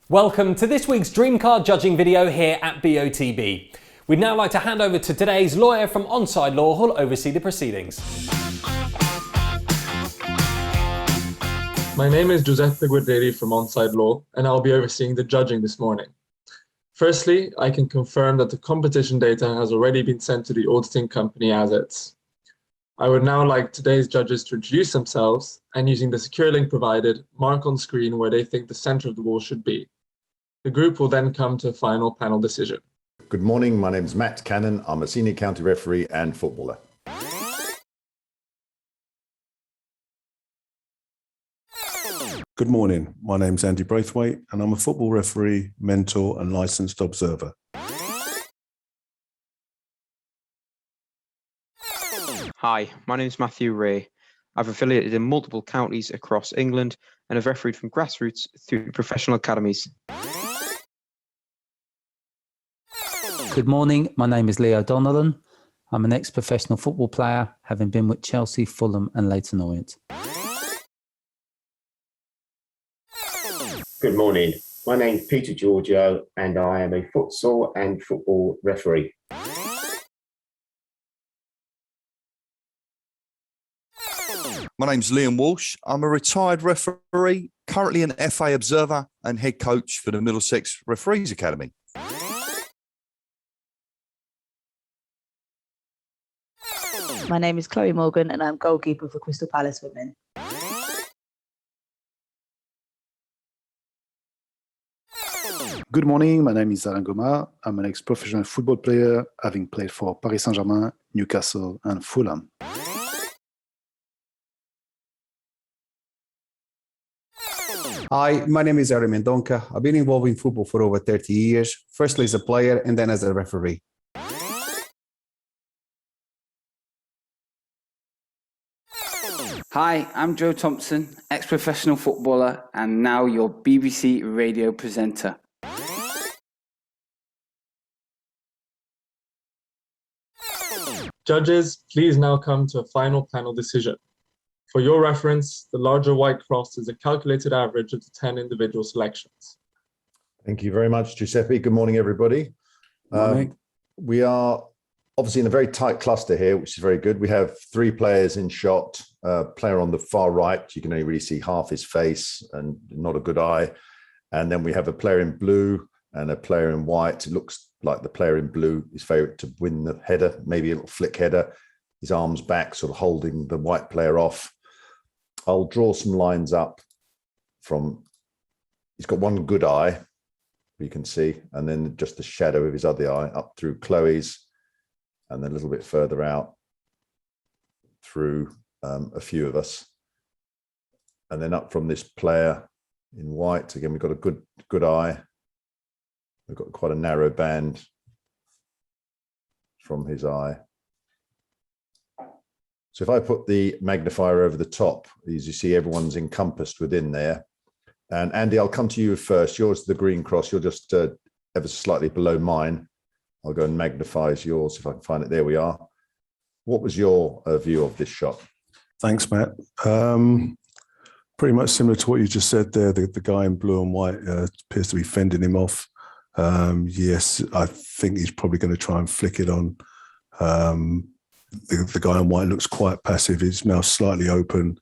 Welcome to this week's Dream Card judging video here at BOTB. We'd now like to hand over to today's lawyer from Onside Law who'll oversee the proceedings. My name is Giuseppe Guerrieri from Onside Law, and I'll be overseeing the judging this morning. Firstly, I can confirm that the competition data has already been sent to the auditing company as is. I would now like today's judges to introduce themselves and, using the secure link provided, mark on screen where they think the center of the ball should be. The group will then come to a final panel decision. Good morning, my name is Matt Cannon. I'm a senior county referee and footballer. Good morning, my name's Andy Braithwaite and I'm a football referee, mentor and licensed observer. Hi, my name is Matthew Ray. I've affiliated in multiple counties across England and have refereed from grassroots through professional academies. Good morning, my name is Leo Donnellan. I'm an ex-professional football player, having been with Chelsea, Fulham and Leyton Orient. Good morning, my name's Peter Giorgio and I am a futsal and football referee. My name's Liam Walsh. I'm a retired referee, currently an FA observer and head coach for the Middlesex Referees Academy. My name is Chloe Morgan and I'm goalkeeper for Crystal Palace Women. Good morning, my name is Alain Goma. I'm an ex-professional football player, having played for Paris Saint-Germain, Newcastle and Fulham. Hi, my name is Ari Mendonca. I've been involved in football for over 30 years, firstly as a player and then as a referee. Hi, I'm Joe Thompson, ex-professional footballer and now your BBC radio presenter. Judges, please now come to a final panel decision. For your reference, the larger white cross is a calculated average of the 10 individual selections. Thank you very much, Giuseppe. Good morning, everybody. Morning. We are obviously in a very tight cluster here, which is very good. We have 3 players in shot. Player on the far right, you can only really see half his face and not a good eye. And then we have a player in blue and a player in white. It looks like the player in blue is favourite to win the header, maybe a little flick header, his arms back, sort of holding the white player off. I'll draw some lines up from, he's got one good eye, you can see, and then just the shadow of his other eye up through Chloe's, and then a little bit further out through a few of us. And then up from this player in white, again, we've got a good eye. We've got quite a narrow band from his eye. So if I put the magnifier over the top, as you see, everyone's encompassed within there. And Andy, I'll come to you first. Yours is the green cross. You're just ever so slightly below mine. I'll go and magnify yours if I can find it. There we are. What was your view of this shot? Thanks, Matt. Pretty much similar to what you just said there. The guy in blue and white appears to be fending him off. Yes, I think he's probably going to try and flick it on. The guy in white looks quite passive. His mouth slightly open,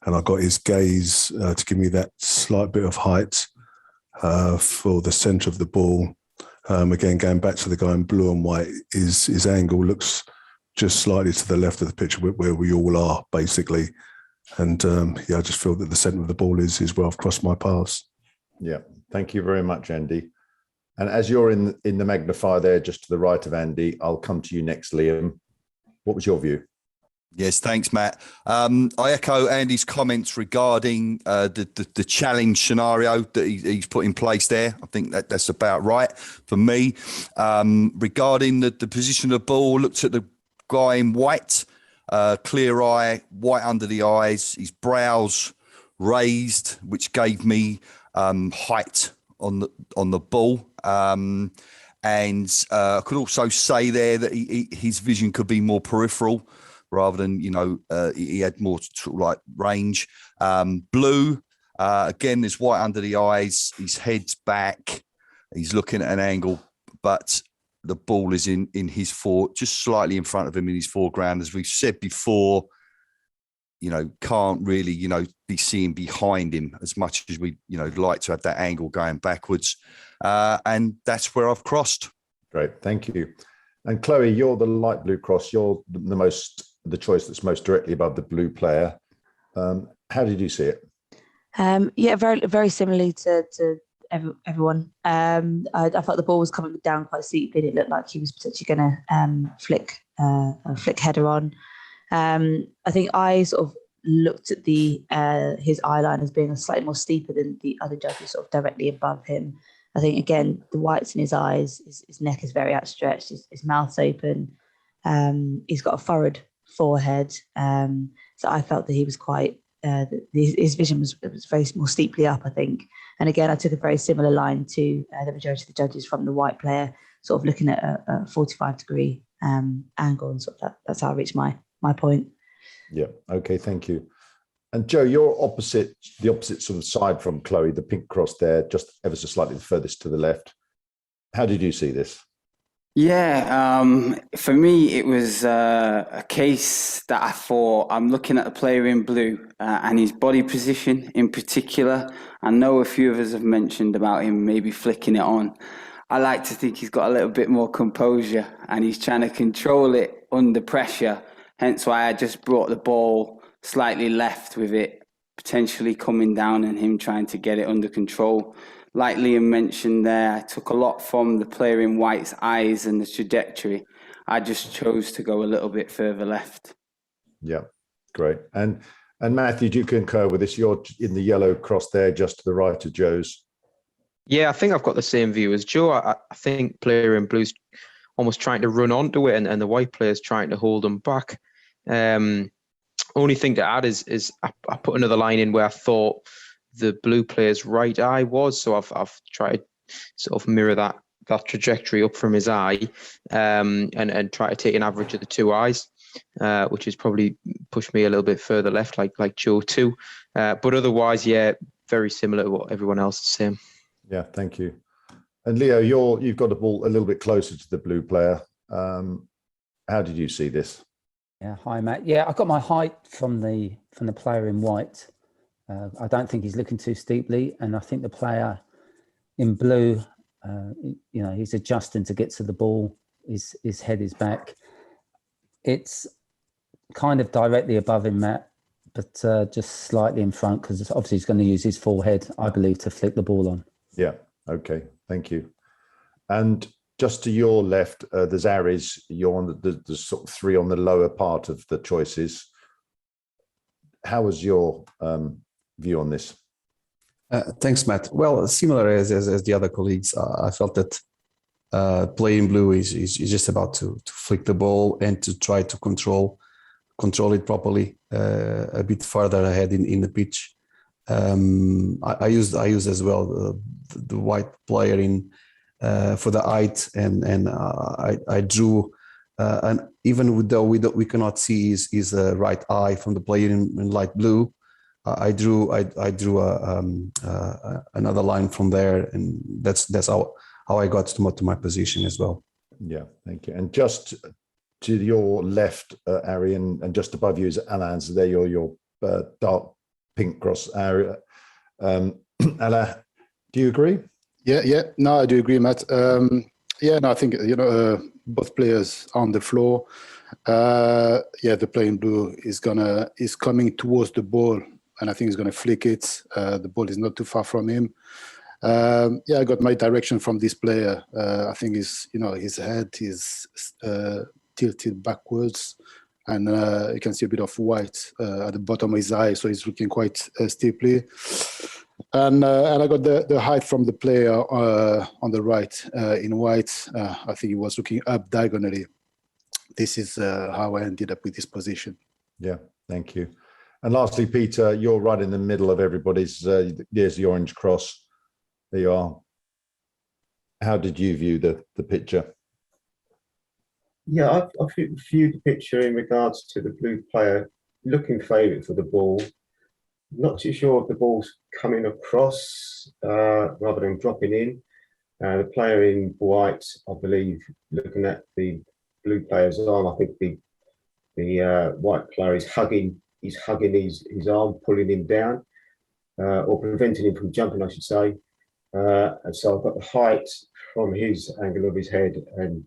and I got his gaze to give me that slight bit of height for the centre of the ball. Again, going back to the guy in blue and white, his angle looks just slightly to the left of the pitch where we all are, basically. And yeah, I just feel that the centre of the ball is where I've crossed my paths. Yeah, thank you very much, Andy. And as you're in the magnifier there, just to the right of Andy, I'll come to you next, Liam. What was your view? Yes, thanks, Matt. I echo Andy's comments regarding the challenge scenario that he's put in place there. I think that's about right for me. Regarding the position of the ball, looked at the guy in white, clear eye, white under the eyes, his brows raised, which gave me height on the ball. And I could also say there that his vision could be more peripheral rather than, he had more sort of like range. Blue, Again, there's white under the eyes. His head's back. He's looking at an angle, but the ball is in his just slightly in front of him in his foreground. As we've said before, can't really, be seeing behind him as much as we, like to have that angle going backwards. And that's where I've crossed. Great, thank you. And Chloe, you're the light blue cross. You're the choice that's most directly above the blue player. How did you see it? Yeah, very very similarly to everyone. I thought the ball was coming down quite steeply, and it looked like he was potentially going to flick header on. I think I sort of looked at his eye line as being slightly more steeper than the other judges, sort of directly above him. I think again the whites in his eyes, his neck is very outstretched, his mouth's open. He's got a furrowed forehead, so I felt that he was quite. His vision was very more steeply up, I think. And again, I took a very similar line to the majority of the judges from the white player, sort of looking at a 45-degree angle, and sort of that's how I reached my point. Yeah. Okay. Thank you. And Joe, you're the opposite sort of side from Chloe, the pink cross there, just ever so slightly the furthest to the left. How did you see this? Yeah, for me, it was a case that I thought I'm looking at the player in blue and his body position in particular. I know a few of us have mentioned about him maybe flicking it on. I like to think he's got a little bit more composure and he's trying to control it under pressure. Hence why I just brought the ball slightly left with it potentially coming down and him trying to get it under control. Like Liam mentioned there, I took a lot from the player in white's eyes and the trajectory. I just chose to go a little bit further left. Yeah, great. And Matthew, do you concur with this? You're in the yellow cross there, just to the right of Joe's. Yeah, I think I've got the same view as Joe. I think player in blue's almost trying to run onto it, and the white player's trying to hold him back. Only thing to add is I put another line in where I thought the blue player's right eye was, so I've tried to sort of mirror that trajectory up from his eye, and try to take an average of the two eyes, which has probably pushed me a little bit further left, like Joe too. But otherwise, yeah, very similar to what everyone else is saying. Yeah, thank you. And Leo, you've got the ball a little bit closer to the blue player. How did you see this? Yeah, hi Matt. Yeah, I got my height from the player in white. I don't think he's looking too steeply, and I think the player in blue, he's adjusting to get to the ball. His head is back. It's kind of directly above him, Matt, but just slightly in front, because obviously he's going to use his forehead, I believe, to flick the ball on. Yeah. Okay. Thank you. And just to your left, there's Aries. You're on the sort of three on the lower part of the choices. How was your view on this? Thanks, Matt. Well, similar as the other colleagues, I felt that playing blue is just about to flick the ball and to try to control it properly a bit further ahead in the pitch. I used as well the white player in for the height, and I drew, and even though we cannot see his right eye from the player in light blue, I drew another line from there, and that's how I got to my position as well. Yeah, thank you. And just to your left, Arian, and just above you is Alain's. There, your dark pink cross area. Alain, do you agree? Yeah. No, I do agree, Matt. I think both players on the floor. The player in blue is coming towards the ball, and I think he's gonna flick it. The ball is not too far from him. I got my direction from this player. I think his head is tilted backwards, and you can see a bit of white at the bottom of his eye, so he's looking quite steeply. And I got the height from the player on the right in white. I think he was looking up diagonally. This is how I ended up with this position. Yeah, thank you. And lastly, Peter, you're right in the middle of everybody's. There's the orange cross. There you are. How did you view the picture? Yeah, I viewed the picture in regards to the blue player looking favourite for the ball. Not too sure if the ball's coming across rather than dropping in. The player in white, I believe, looking at the blue player's arm, I think the white player is hugging his arm, pulling him down, or preventing him from jumping, I should say. And so I've got the height from his angle of his head and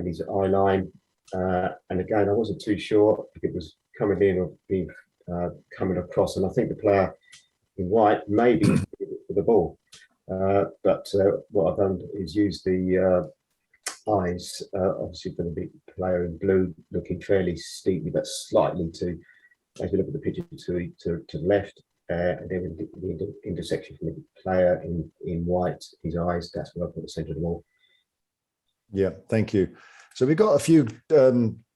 his eye line. And again, I wasn't too sure if it was coming in or being coming across. And I think the player in white maybe for the ball. But what I've done is use the eyes, obviously for the big player in blue, looking fairly steeply, but slightly to, as you look at the picture, to the left. And then the intersection from the player in white, his eyes, that's where I put the centre of the ball. Yeah, thank you. So we've got a few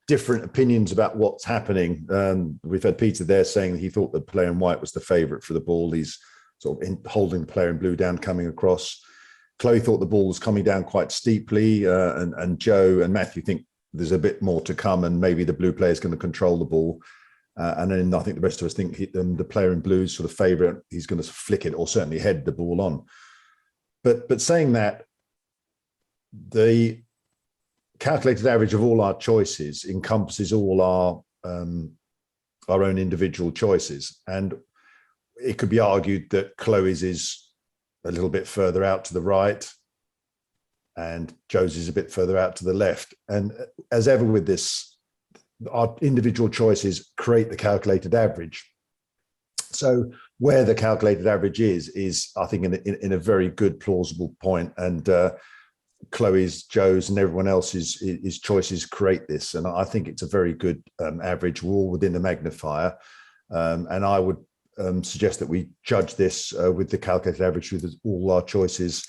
different opinions about what's happening. We've had Peter there saying he thought the player in white was the favourite for the ball. He's sort of holding the player in blue down, coming across. Chloe thought the ball was coming down quite steeply, and Joe and Matthew think there's a bit more to come, and maybe the blue player is going to control the ball. And then I think the rest of us think the player in blue is sort of favourite. He's going to flick it or certainly head the ball on. But saying that, the calculated average of all our choices encompasses all our own individual choices. And it could be argued that Chloe's is a little bit further out to the right and Joe's is a bit further out to the left. And as ever with this, our individual choices create the calculated average. So where the calculated average is I think in a very good, plausible point. And Chloe's, Joe's, and everyone else's choices create this. And I think it's a very good average. We're all within the magnifier. And I would suggest that we judge this with the calculated average with all our choices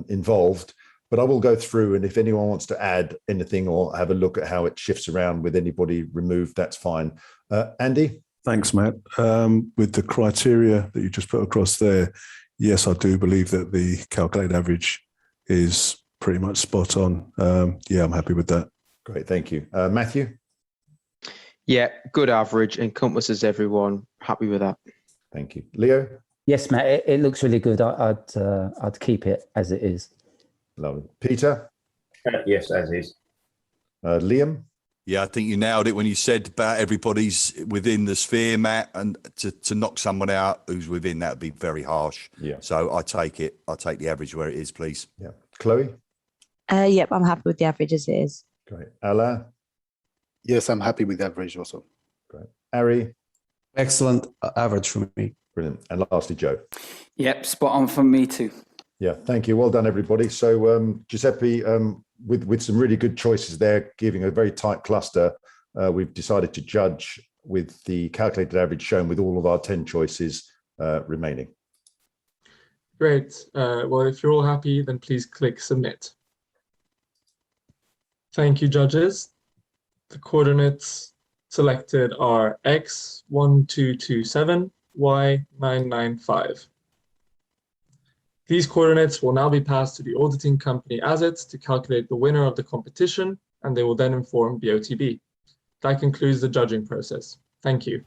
involved. But I will go through, and if anyone wants to add anything or have a look at how it shifts around with anybody removed, that's fine. Andy? Thanks, Matt. With the criteria that you just put across there, yes, I do believe that the calculated average is pretty much spot on. Yeah, I'm happy with that. Great, thank you. Matthew? Yeah, good average, encompasses everyone. Happy with that. Thank you. Leo? Yes, Matt, it looks really good. I'd keep it as it is. Lovely. Peter? Yes, as is. Liam? Yeah, I think you nailed it when you said about everybody's within the sphere, Matt, and to knock someone out who's within that would be very harsh. Yeah. So I take it. I'll take the average where it is, please. Yeah. Chloe? Yep, I'm happy with the average as it is. Great. Alain? Yes, I'm happy with the average also. Great. Ari? Excellent average for me. Brilliant. And lastly, Joe? Yep, spot on from me too. Yeah, thank you. Well done, everybody. So Giuseppe, with some really good choices there, giving a very tight cluster, we've decided to judge with the calculated average shown with all of our 10 choices remaining. Great. Well, if you're all happy, then please click submit. Thank you, judges. The coordinates selected are X 1227, Y 995. These coordinates will now be passed to the auditing company ASIT to calculate the winner of the competition, and they will then inform BOTB. That concludes the judging process. Thank you.